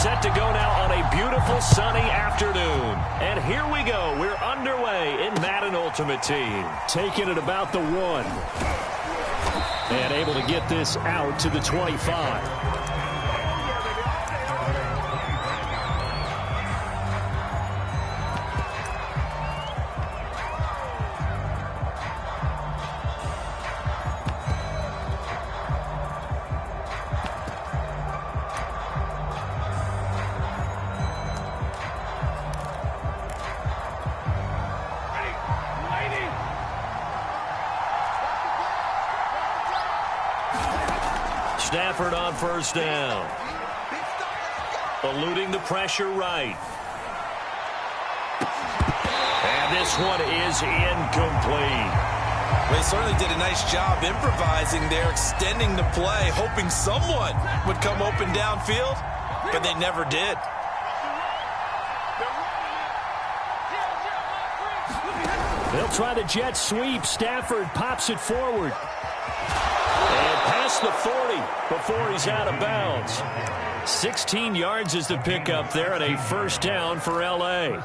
set to go now on a beautiful sunny afternoon. And here we go. We're underway in Madden Ultimate Team. Taking it about the 1. And able to get this out to the 25. Stafford on first down. Eluding the pressure right. And this one is incomplete. They certainly did a nice job improvising there, extending the play, hoping someone would come open downfield, but they never did. They'll try the jet sweep. Stafford pops it forward. And past the 40 before he's out of bounds. 16 yards is the pickup there and a first down for L.A.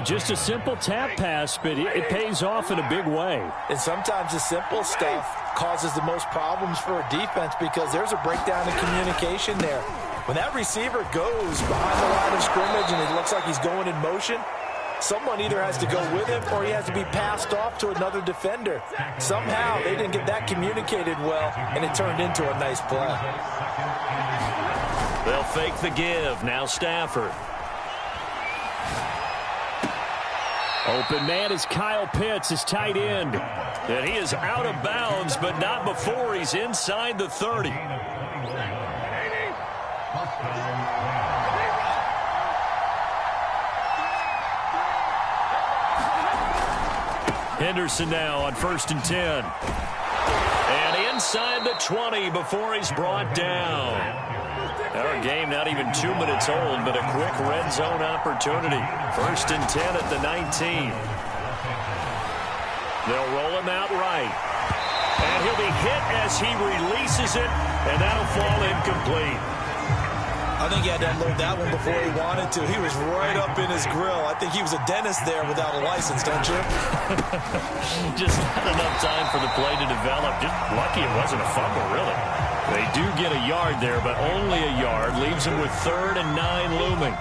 Just a simple tap pass, but it pays off in a big way. And sometimes the simple stuff causes the most problems for a defense because there's a breakdown in communication there. When that receiver goes behind the line of scrimmage and it looks like he's going in motion, someone either has to go with him or he has to be passed off to another defender. Somehow they didn't get that communicated well, and it turned into a nice play. They'll fake the give. Now Stafford. Open man is Kyle Pitts, his tight end. And he is out of bounds, but not before he's inside the 30. Henderson now on 1st and 10. And inside the 20 before he's brought down. Our game not even 2 minutes old, but a quick red zone opportunity. 1st and 10 at the 19. They'll roll him out right. And he'll be hit as he releases it, and that'll fall incomplete. I think he had to unload that one before he wanted to. He was right up in his grill. I think he was a dentist there without a license, don't you? Just not enough time for the play to develop. Just lucky it wasn't a fumble, really. They do get a yard there, but only a yard. Leaves them with 3rd and 9 looming.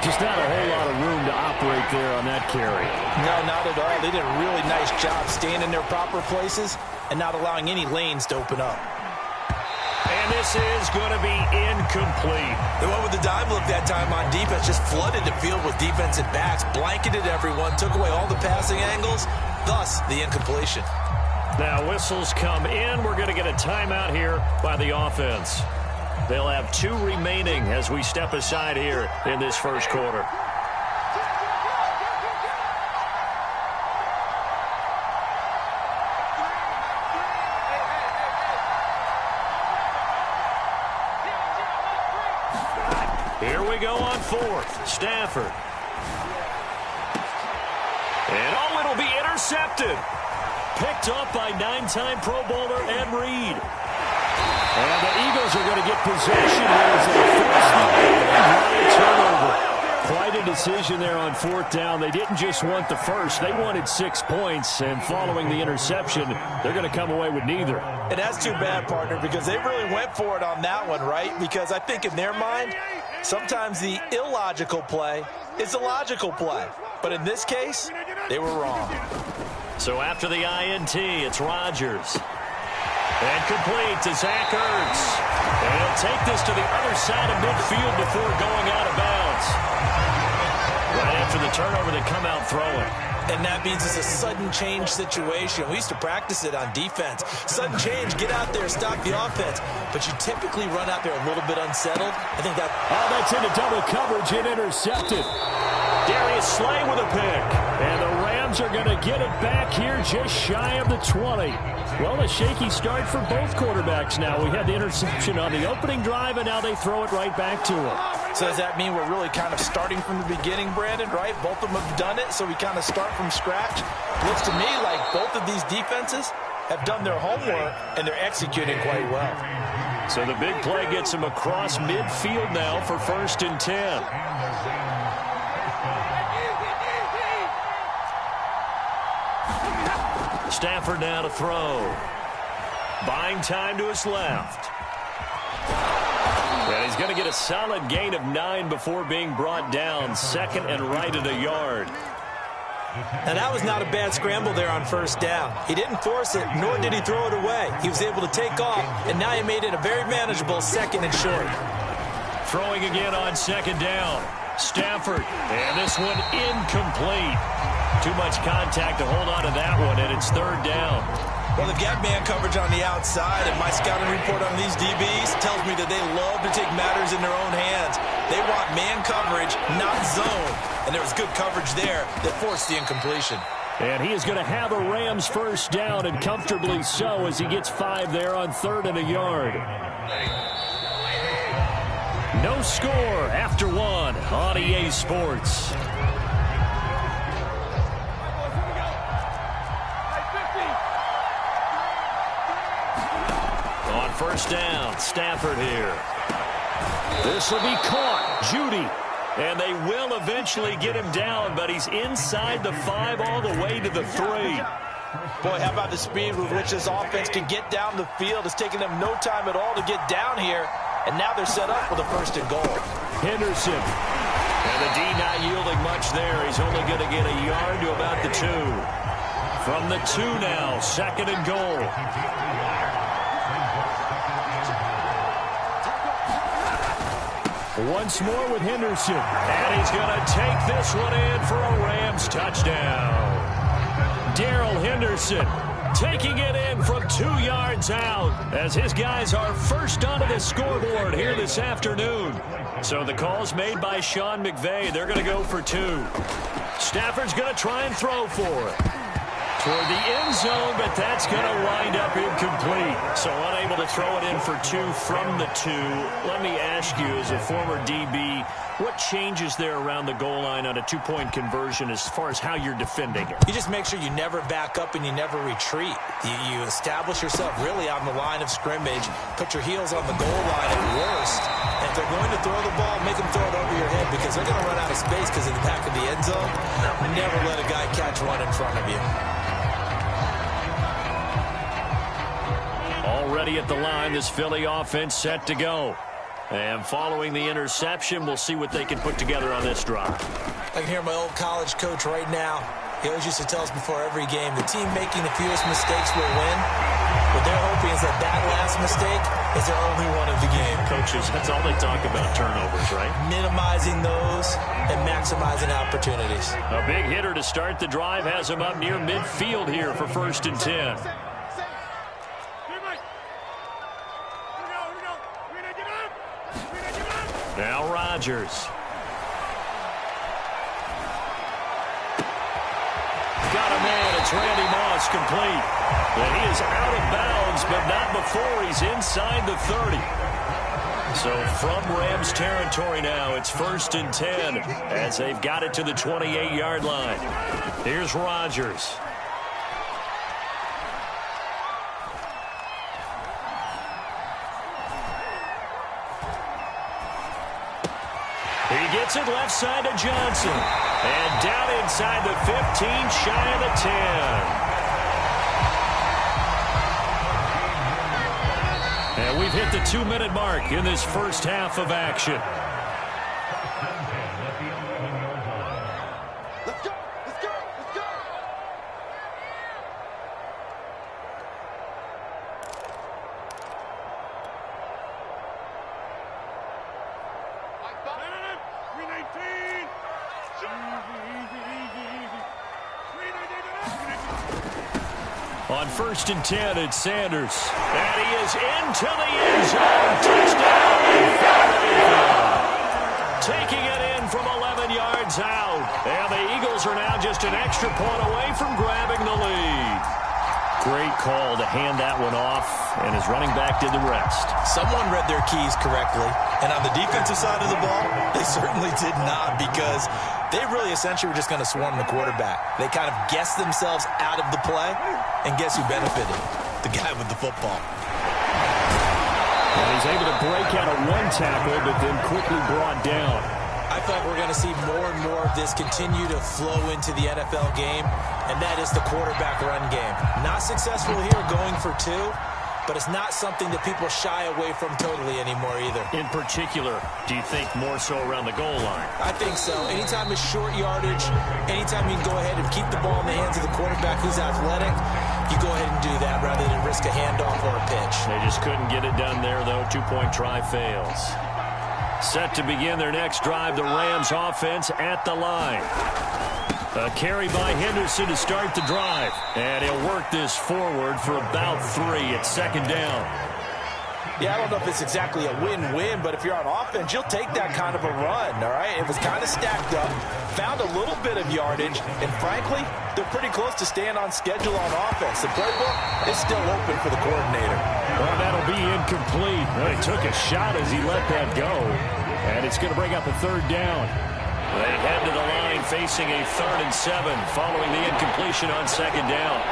Just not a whole lot of room to operate there on that carry. No, not at all. They did a really nice job staying in their proper places and not allowing any lanes to open up. And this is going to be incomplete. They went with the dime look that time on defense, just flooded the field with defensive backs, blanketed everyone, took away all the passing angles, thus the incompletion. Now whistles come in. We're going to get a timeout here by the offense. They'll have 2 remaining as we step aside here in this first quarter. Here we go on 4th. Stafford. And it'll be intercepted. Picked up by 9-time Pro Bowler Ed Reed. And the Eagles are going to get possession as they force the turnover. Quite a decision there on 4th down. They didn't just want the first. They wanted 6 points, and following the interception, they're going to come away with neither. And that's too bad, partner, because they really went for it on that one, right? Because I think in their mind, sometimes the illogical play is a logical play. But in this case, they were wrong. So after the INT, it's Rodgers. And complete to Zach Ertz. And he'll take this to the other side of midfield before going out of bounds. Right after the turnover, they come out throwing. And that means it's a sudden change situation. We used to practice it on defense. Sudden change, get out there, stop the offense. But you typically run out there a little bit unsettled. I think that... Oh, that's into double coverage and intercepted. Darius Slay with a pick. And the Rams are going to get it back here just shy of the 20. Well, a shaky start for both quarterbacks now. We had the interception on the opening drive, and now they throw it right back to him. So does that mean we're really kind of starting from the beginning, Brandon, right? Both of them have done it, so we kind of start from scratch. Looks to me like both of these defenses have done their homework, and they're executing quite well. So the big play gets him across midfield now for 1st and 10. Stafford now to throw. Buying time to his left. And he's going to get a solid gain of 9 before being brought down. 2nd and right at a yard. Now, that was not a bad scramble there on 1st down. He didn't force it, nor did he throw it away. He was able to take off, and now he made it a very manageable 2nd and short. Throwing again on 2nd down. Stafford, and this one incomplete. Too much contact to hold on to that one, and it's 3rd down. Well, they've got man coverage on the outside, and my scouting report on these DBs tells me that they love to take matters in their own hands. They want man coverage, not zone. And there was good coverage there that forced the incompletion. And he is going to have a Rams 1st down, and comfortably so, as he gets 5 there on 3rd and a yard. No score after 1 on EA Sports. On 1st down, Stafford here. This will be caught. Judy. And they will eventually get him down, but he's inside the 5 all the way to the 3. Boy, how about the speed with which this offense can get down the field? It's taken them no time at all to get down here, and now they're set up for the 1st and goal. Henderson. And the D not yielding much there. He's only going to get a yard to about the 2. From the 2 now, 2nd and goal. Once more with Henderson. And he's going to take this one in for a Rams touchdown. Darrell Henderson taking it in from 2 yards out as his guys are first onto the scoreboard here this afternoon. So the call's made by Sean McVay. They're going to go for 2. Stafford's going to try and throw for it. Toward the end zone, but that's going to wind up incomplete. So unable to throw it in for 2 from the 2. Let me ask you, as a former DB, what changes there around the goal line on a 2-point conversion as far as how you're defending it? You just make sure you never back up and you never retreat. You establish yourself really on the line of scrimmage, put your heels on the goal line at worst, and if they're going to throw the ball, make them throw it over your head because they're going to run out of space because of the back of the end zone. Never let a guy catch one in front of you. Already at the line, this Philly offense set to go. And following the interception, we'll see what they can put together on this drive. I can hear my old college coach right now. He always used to tell us before every game, the team making the fewest mistakes will win. What they're hoping is that last mistake is their only one of the game. Coaches, that's all they talk about, turnovers, right? Minimizing those and maximizing opportunities. A big hitter to start the drive has him up near midfield here for 1st and 10. Now Rodgers. Got a man. It's Randy Moss, complete. And he is out of bounds, but not before he's inside the 30. So from Rams territory now, it's 1st and 10 as they've got it to the 28-yard line. Here's Rodgers. He gets it left side to Johnson. And down inside the 15, shy of the 10. And we've hit the 2-minute mark in this first half of action. Let's go! Let's go! Let's go! On 1st and 10, it's Sanders. And he is into the end zone. Touchdown. Taking it in from 11 yards out. And the Eagles are now just an extra point away from grabbing the lead. Great call to hand that one off, and his running back did the rest. Someone read their keys correctly, and on the defensive side of the ball, they certainly did not, because they really essentially were just going to swarm the quarterback. They kind of guessed themselves out of the play, and guess who benefited? The guy with the football. And he's able to break out of one tackle, but then quickly brought down. I feel like we're going to see more and more of this continue to flow into the NFL game, and that is the quarterback run game. Not successful here going for two, but it's not something that people shy away from totally anymore either. In particular, do you think more so around the goal line? I think so. Anytime it's short yardage, anytime you can go ahead and keep the ball in the hands of the quarterback who's athletic, you go ahead and do that rather than risk a handoff or a pitch. They just couldn't get it done there, though. Two-point try fails. Set to begin their next drive, the Rams offense at the line. A carry by Henderson to start the drive. And he'll work this forward for about 3 at second down. Yeah, I don't know if it's exactly a win-win, but if you're on offense, you'll take that kind of a run, all right? It was kind of stacked up, found a little bit of yardage, and frankly, they're pretty close to staying on schedule on offense. The playbook is still open for the coordinator. Well, that'll be incomplete. Well, he took a shot as he let that go, and it's going to bring up a third down. They head to the line facing a 3rd and 7 following the incompletion on second down.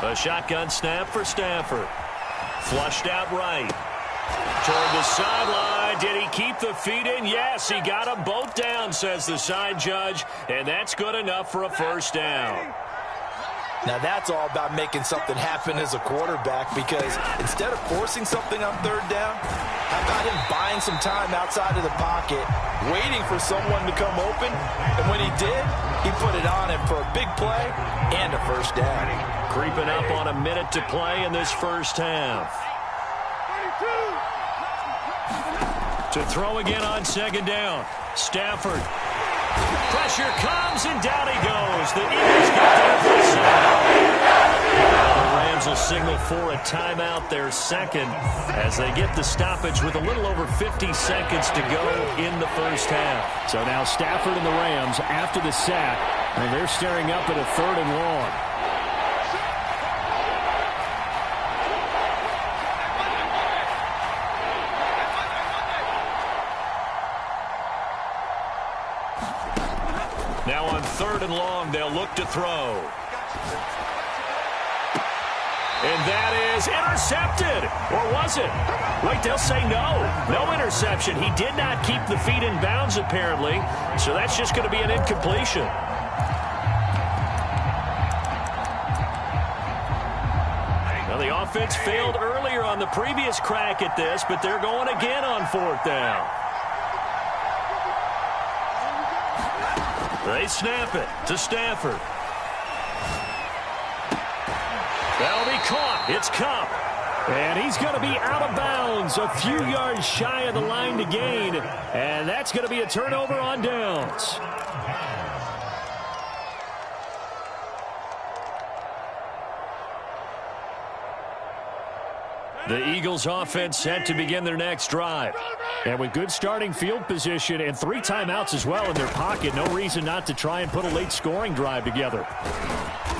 A shotgun snap for Stafford. Flushed out right. Toward the sideline. Did he keep the feet in? Yes, he got them both down, says the side judge. And that's good enough for a first down. Now that's all about making something happen as a quarterback, because instead of forcing something on third down, how about him buying some time outside of the pocket, waiting for someone to come open, and when he did, he put it on him for a big play and a first down. Creeping up on a minute to play in this first half. To throw again on second down. Stafford. Pressure comes, and down he goes. The Eagles get there for a the Rams will signal for a timeout, their second, as they get the stoppage with a little over 50 seconds to go in the first half. So now Stafford and the Rams after the sack, and they're staring up at a 3rd and long. Now on 3rd and long, they'll look to throw. And that is intercepted. Or was it? Wait, they'll say no. No interception. He did not keep the feet in bounds, apparently. So that's just going to be an incompletion. Now, the offense failed earlier on the previous crack at this, but they're going again on 4th down. They snap it to Stafford. That'll be caught. It's Cup. And he's going to be out of bounds, a few yards shy of the line to gain. And that's going to be a turnover on downs. The Eagles offense set to begin their next drive. And with good starting field position and 3 timeouts as well in their pocket, no reason not to try and put a late scoring drive together.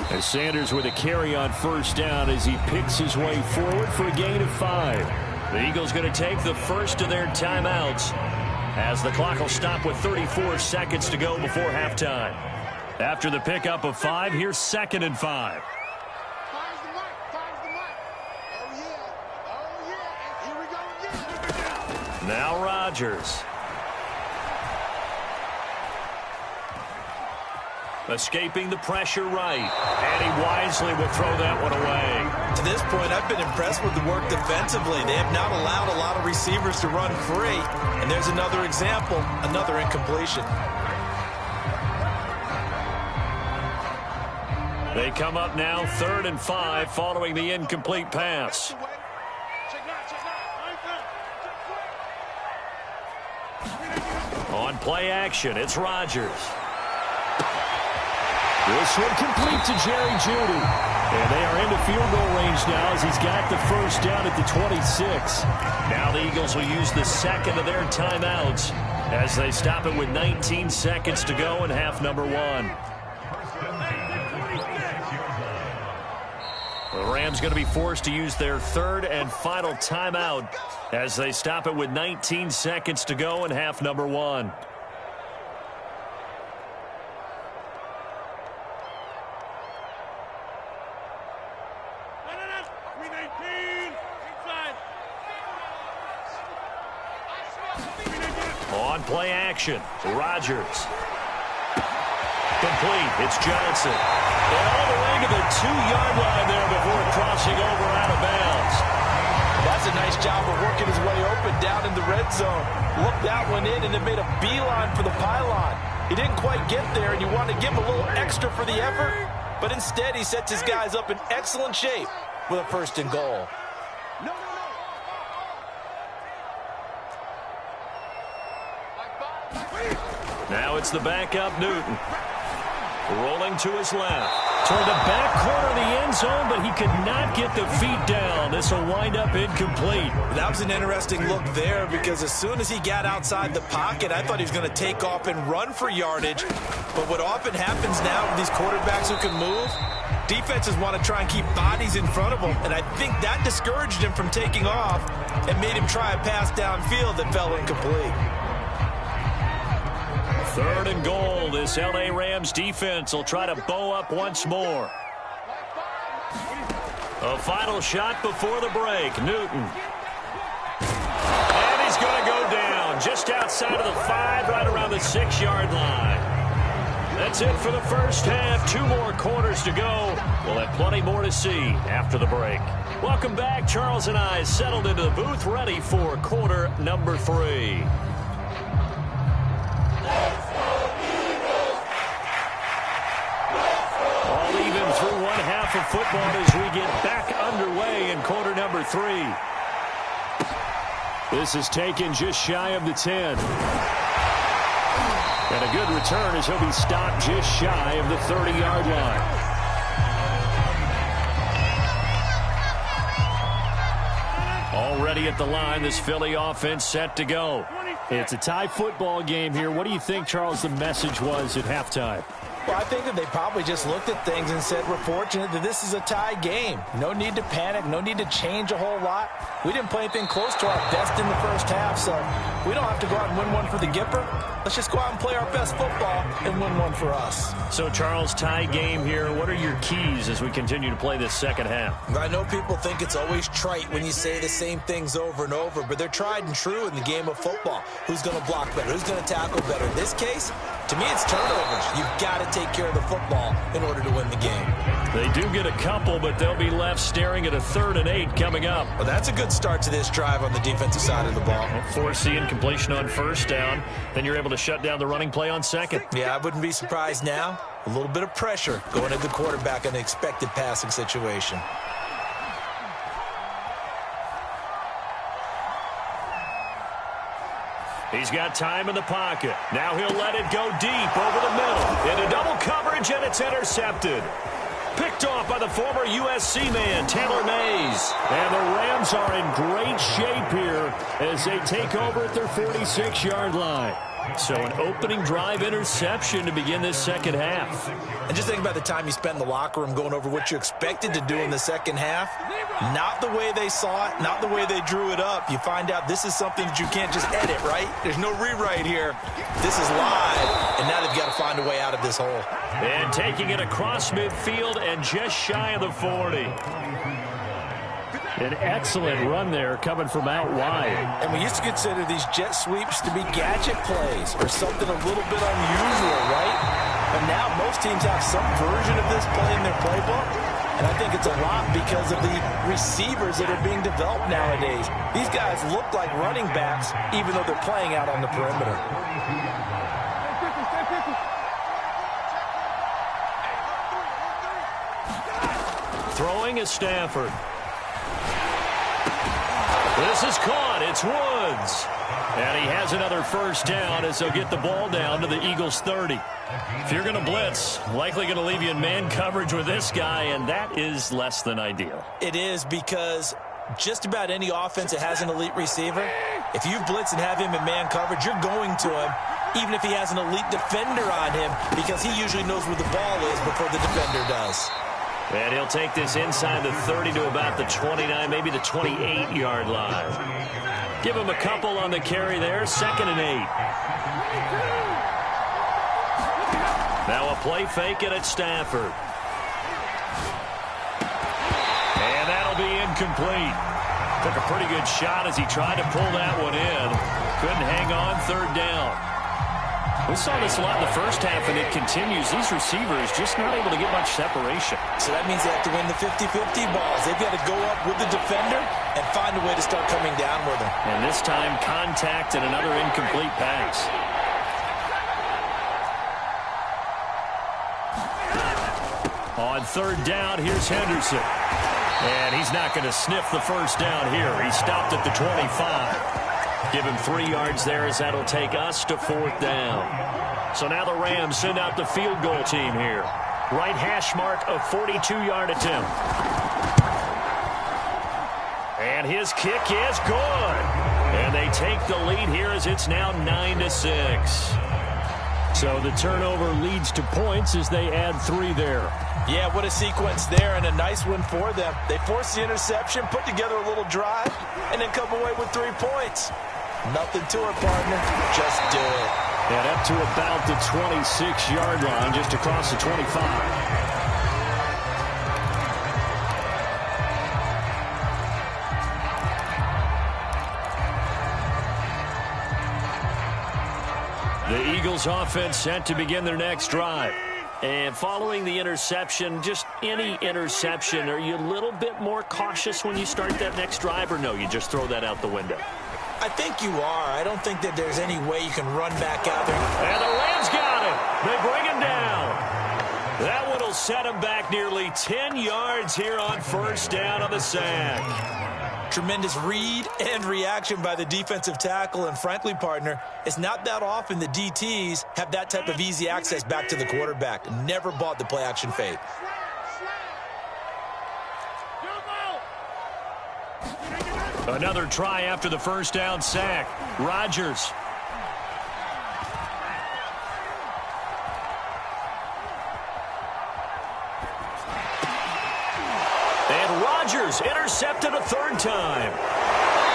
And Sanders with a carry on first down as he picks his way forward for a gain of 5. The Eagles going to take the first of their timeouts as the clock will stop with 34 seconds to go before halftime. After the pickup of 5, here's 2nd and 5. Now Rodgers. Escaping the pressure right. And he wisely will throw that one away. To this point, I've been impressed with the work defensively. They have not allowed a lot of receivers to run free. And there's another example, another incompletion. They come up now 3rd and 5 following the incomplete pass. On play action, it's Rodgers. This one complete to Jerry Jeudy. And they are into field goal range now as he's got the first down at the 26. Now the Eagles will use the second of their timeouts as they stop it with 19 seconds to go in half number 1. The Rams going to be forced to use their 3rd and final timeout as they stop it with 19 seconds to go in half number 1. On play action, Rodgers. Complete. It's Johnson. And all the way to the 2-yard line there before crossing over out of bounds. That's a nice job of working his way open down in the red zone. Looked that one in and then made a beeline for the pylon. He didn't quite get there, and you want to give him a little extra for the effort, but instead he sets his guys up in excellent shape with a 1st and goal. Now it's the backup Newton. Rolling to his left. Toward the back corner of the end zone, but he could not get the feet down. This will wind up incomplete. That was an interesting look there because as soon as he got outside the pocket, I thought he was going to take off and run for yardage. But what often happens now with these quarterbacks who can move, defenses want to try and keep bodies in front of them. And I think that discouraged him from taking off and made him try a pass downfield that fell incomplete. 3rd and goal. This L.A. Rams defense will try to bow up once more. A final shot before the break. Newton. And he's going to go down just outside of the 5, right around the 6-yard line. That's it for the first half. 2 more quarters to go. We'll have plenty more to see after the break. Welcome back. Charles and I settled into the booth, ready for quarter number 3. Through one half of football as we get back underway in quarter number 3. This is taken just shy of the 10. And a good return as he'll be stopped just shy of the 30-yard line. Already at the line, this Philly offense set to go. It's a tie football game here. What do you think, Charles, the message was at halftime? Well, I think that they probably just looked at things and said, we're fortunate that this is a tie game. No need to panic. No need to change a whole lot. We didn't play anything close to our best in the first half, so we don't have to go out and win one for the Gipper. Let's just go out and play our best football and win one for us. So, Charles, tie game here. What are your keys as we continue to play this second half? I know people think it's always trite when you say the same things over and over, but they're tried and true in the game of football. Who's going to block better? Who's going to tackle better? In this case, to me, it's turnovers. You've got to take care of the football in order to win the game. They do get a couple, but they'll be left staring at a 3rd and 8 coming up. Well, that's a good start to this drive on the defensive side of the ball. Forcing completion on 1st down. Then you're able to shut down the running play on 2nd. Yeah, I wouldn't be surprised now. A little bit of pressure going at the quarterback in an expected passing situation. He's got time in the pocket. Now he'll let it go deep over the middle. Into double coverage, and it's intercepted. Picked off by the former USC man, Taylor Mays. And the Rams are in great shape here as they take over at their 46-yard line. So an opening drive interception to begin this second half. And just think about the time you spent in the locker room going over what you expected to do in the second half. Not the way they saw it, not the way they drew it up. You find out this is something that you can't just edit, right? There's no rewrite here. This is live, and now they've got to find a way out of this hole. And taking it across midfield and just shy of the 40. An excellent run there coming from out wide. And we used to consider these jet sweeps to be gadget plays or something a little bit unusual, right? But now most teams have some version of this play in their playbook. And I think it's a lot because of the receivers that are being developed nowadays. These guys look like running backs even though they're playing out on the perimeter. Throwing is Stafford. This is caught. It's Woods. And he has another 1st down as they'll get the ball down to the Eagles' 30. If you're going to blitz, likely going to leave you in man coverage with this guy, and that is less than ideal. It is because just about any offense that has an elite receiver, if you blitz and have him in man coverage, you're going to him, even if he has an elite defender on him, because he usually knows where the ball is before the defender does. And he'll take this inside the 30 to about the 29, maybe the 28-yard line. Give him a couple on the carry there, 2nd and 8. Now a play fake it at Stafford. And that'll be incomplete. Took a pretty good shot as he tried to pull that one in. Couldn't hang on, third down. We saw this a lot in the first half, and it continues. These receivers just not able to get much separation. So that means they have to win the 50-50 balls. They've got to go up with the defender and find a way to start coming down with him. And this time, contact and another incomplete pass. On third down, here's Henderson. And he's not going to sniff the first down here. He stopped at the 25. Give him 3 yards there as that'll take us to fourth down. So now the Rams send out the field goal team here. Right hash mark, a 42-yard attempt. And his kick is good. And they take the lead here as it's now 9-6. So the turnover leads to points as they add 3 there. Yeah, what a sequence there, and a nice one for them. They force the interception, put together a little drive, and then come away with 3 points. Nothing to it, partner. Just do it. And up to about the 26-yard line, just across the 25. The Eagles offense set to begin their next drive. And following the interception, just any interception, are you a little bit more cautious when you start that next drive, or no, you just throw that out the window? I think you are. I don't think that there's any way you can run back out there. And the Rams got him. They bring him down. That one will set him back nearly 10 yards here on first down on the sack. Tremendous read and reaction by the defensive tackle. And frankly, partner, it's not that often the DTs have that type of easy access back to the quarterback. Never bought the play-action fade. Another try after the first down sack. Rodgers. And Rodgers intercepted a third time.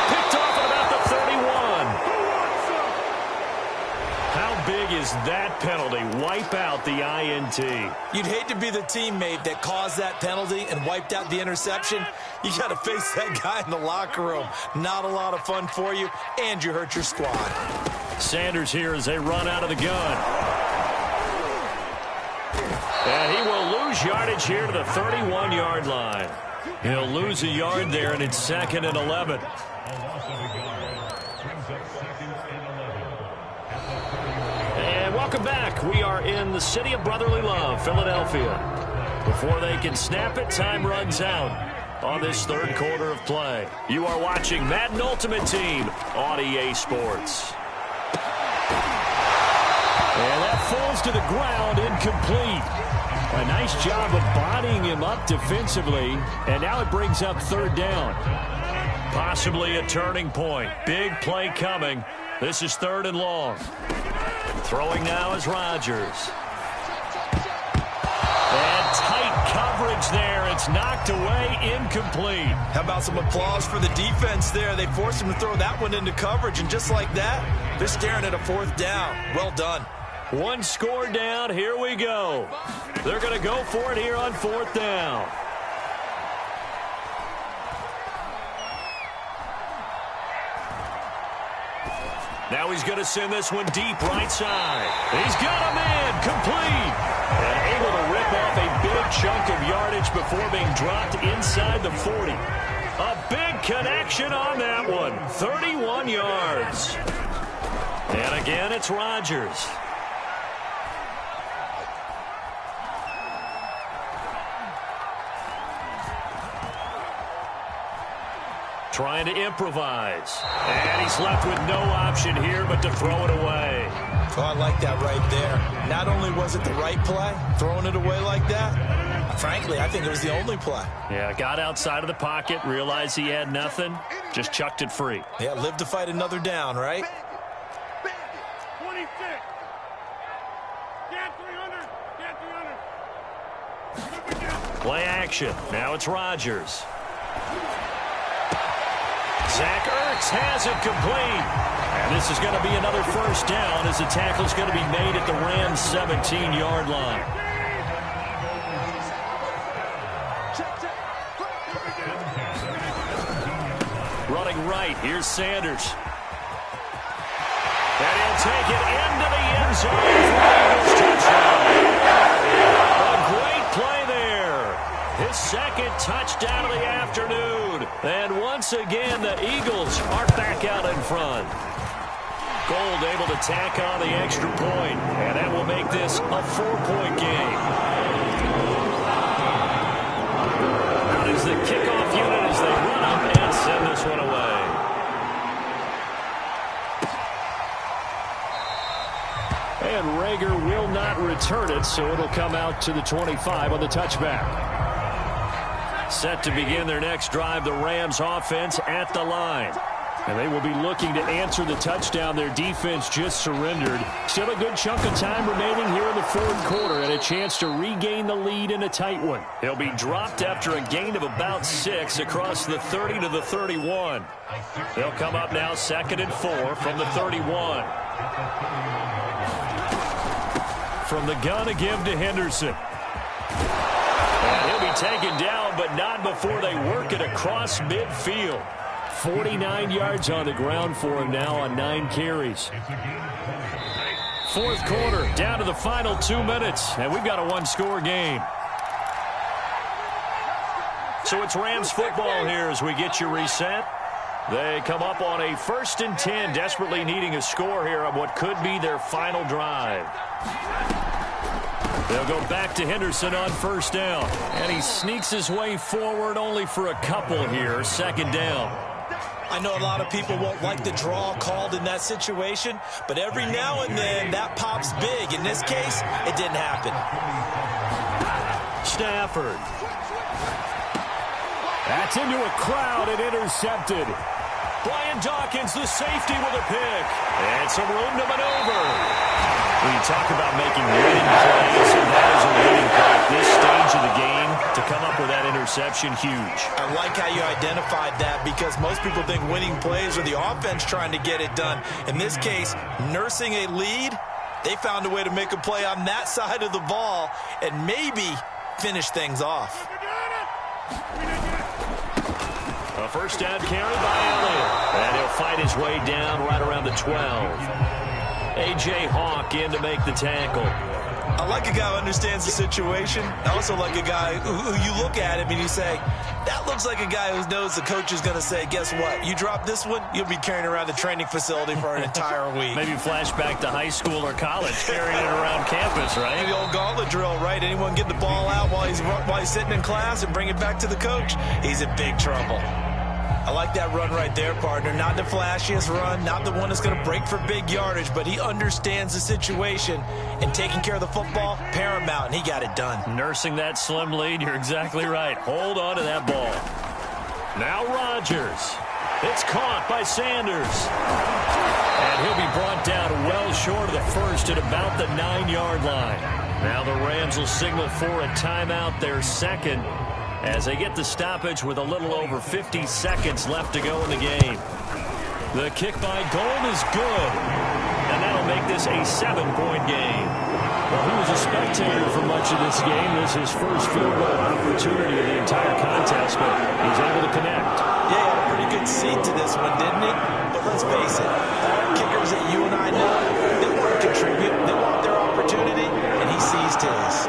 Picked off at about the 31. How big is that penalty? Wipe out the INT. You'd hate to be the teammate that caused that penalty and wiped out the interception. You got to face that guy in the locker room. Not a lot of fun for you, and you hurt your squad. Sanders here as they run out of the gun. And he will lose yardage here to the 31-yard line. He'll lose a yard there, and it's 2nd and 11. And welcome back. We are in the city of brotherly love, Philadelphia. Before they can snap it, time runs out on this third quarter of play. You are watching Madden Ultimate Team on EA Sports. And that falls to the ground, incomplete. A nice job of bodying him up defensively, and now it brings up third down. Possibly a turning point. Big play coming. This is 3rd and long. Throwing now is Rodgers. And tight coverage there. It's knocked away, incomplete. How about some applause for the defense there? They forced him to throw that one into coverage, and just like that, they're staring at a 4th down. Well done. One score down. Here we go. They're going to go for it here on 4th down. Now he's going to send this one deep right side. He's got him in, complete. And able to rip off a big chunk of yardage before being dropped inside the 40. A big connection on that one. 31 yards. And again, it's Rodgers. Trying to improvise. And he's left with no option here but to throw it away. Oh, I like that right there. Not only was it the right play, throwing it away like that, frankly, I think it was the only play. Yeah, got outside of the pocket, realized he had nothing, just chucked it free. Yeah, live to fight another down, right? 26. Get 300. Play action. Now it's Rodgers. Zach Ertz has it complete. And this is going to be another first down as the tackle's going to be made at the Rams' 17-yard line. right. Here's Sanders. And he'll take it into the end zone for the Eagles touchdown. A great play there. His second touchdown of the afternoon. And once again, the Eagles are back out in front. Gold able to tack on the extra point, and that will make this a 4-point game. Out is the kickoff unit as they run up and send this one away. And Rager will not return it, so it'll come out to the 25 on the touchback. Set to begin their next drive, the Rams offense at the line. And they will be looking to answer the touchdown their defense just surrendered. Still a good chunk of time remaining here in the fourth quarter and a chance to regain the lead in a tight one. He'll be dropped after a gain of about 6 across the 30 to the 31. They'll come up now 2nd and 4 from the 31. From the gun, a give to Henderson. And he'll be taken down, but not before they work it across midfield. 49 yards on the ground for him now on 9 carries. Fourth quarter, down to the final 2 minutes, and we've got a one-score game. So it's Rams football here as we get you reset. They come up on a 1st and 10, desperately needing a score here on what could be their final drive. They'll go back to Henderson on 1st down, and he sneaks his way forward only for a couple here, 2nd down. I know a lot of people won't like the draw called in that situation, but every now and then that pops big. In this case, it didn't happen. Stafford. That's into a crowd and intercepted. Brian Dawkins, the safety, with a pick. And some room to maneuver. When you talk about making winning plays, that is a winning play at this stage of the game. To come up with that interception, huge. I like how you identified that because most people think winning plays are the offense trying to get it done. In this case, nursing a lead, they found a way to make a play on that side of the ball and maybe finish things off. A 1st down carry by Elliott. And he'll fight his way down right around the 12. A.J. Hawk in to make the tackle. I like a guy who understands the situation. I also like a guy who you look at him and you say, that looks like a guy who knows the coach is going to say, guess what? You drop this one, you'll be carrying around the training facility for an entire week. Maybe flashback to high school or college, carrying it around campus, right? The old gauntlet drill, right? Anyone get the ball out while he's sitting in class and bring it back to the coach? He's in big trouble. I like that run right there, partner. Not the flashiest run, not the one that's going to break for big yardage, but he understands the situation, and taking care of the football, paramount, and he got it done. Nursing that slim lead, you're exactly right. Hold on to that ball. Now Rodgers. It's caught by Sanders. And he'll be brought down well short of the first at about the 9-yard line. Now the Rams will signal for a timeout, their 2nd. As they get the stoppage with a little over 50 seconds left to go in the game. The kick by Gold is good. And that'll make this a 7-point game. Well, he was a spectator for much of this game. This is his first field goal opportunity of the entire contest, but he's able to connect. Yeah, he had a pretty good seat to this one, didn't he? But let's face it, kickers that you and I know, they want to contribute. They want their opportunity, and he seized his.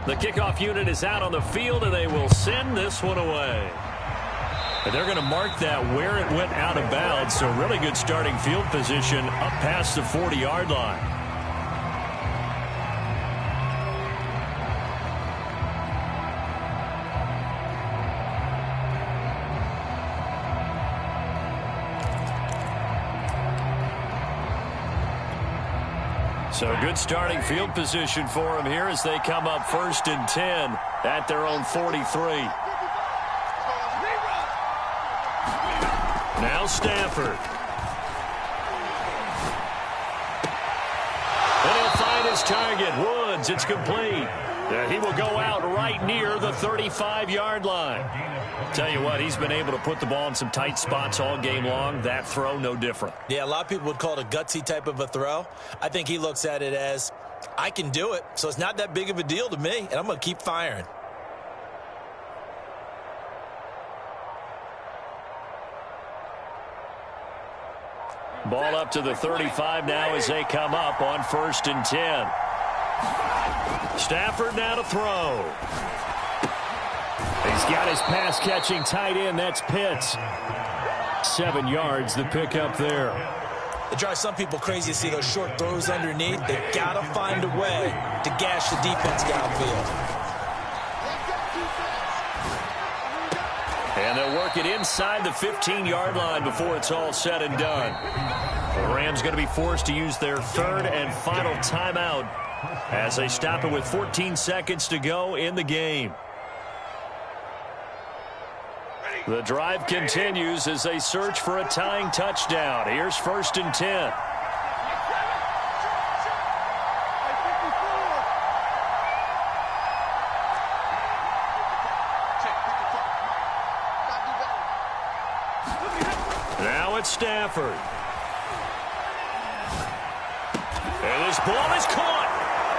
The kickoff unit is out on the field, and they will send this one away. And they're going to mark that where it went out of bounds, so really good starting field position up past the 40-yard line. So good starting field position for them here as they come up 1st and 10 at their own 43. Now Now Stafford. And he'll find his target. Woods, it's complete. He will go out right near the 35-yard line. Tell you what, he's been able to put the ball in some tight spots all game long. That throw, no different. Yeah, a lot of people would call it a gutsy type of a throw. I think he looks at it as, I can do it, so it's not that big of a deal to me, and I'm going to keep firing. Ball up to the 35 now as they come up on 1st and 10. Stafford now to throw. He's got his pass-catching tight end. That's Pitts. 7 yards, the pickup there. It drives some people crazy to see those short throws underneath. They've got to find a way to gash the defense downfield. And they'll work it inside the 15-yard line before it's all said and done. The Rams going to be forced to use their 3rd and final timeout as they stop it with 14 seconds to go in the game. The drive continues as they search for a tying touchdown. Here's 1st and 10. Now it's Stafford. And this ball is caught.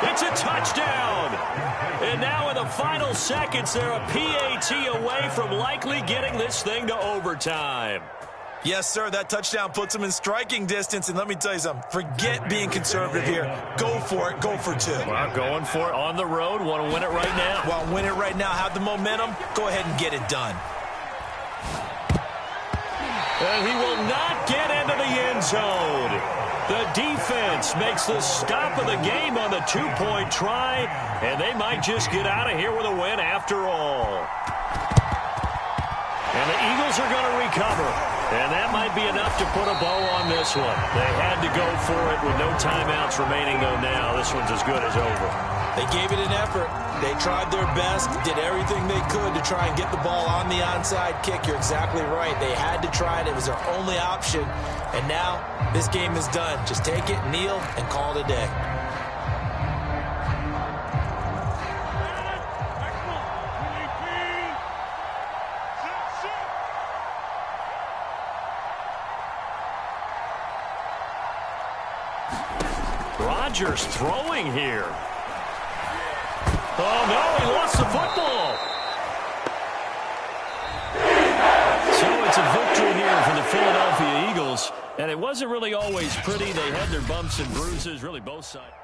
It's a touchdown. And now in the final seconds, they're a PAT away from likely getting this thing to overtime. Yes, sir, that touchdown puts them in striking distance. And let me tell you something, forget being conservative here. Go for it. Go for 2. Well, going for it on the road. Want to win it right now. Well, win it right now. Have the momentum. Go ahead and get it done. And he will not get into the end zone. The defense makes the stop of the game on the 2-point try, and they might just get out of here with a win after all. And the Eagles are going to recover, and that might be enough to put a bow on this one. They had to go for it with no timeouts remaining, though now this one's as good as over. They gave it an effort. They tried their best, did everything they could to try and get the ball on the onside kick. You're exactly right. They had to try it. It was their only option. And now this game is done. Just take it, kneel, and call it a day. Rodgers throwing here. Oh, no, he lost the football. So it's a victory here for the Philadelphia Eagles. And it wasn't really always pretty. They had their bumps and bruises, really both sides.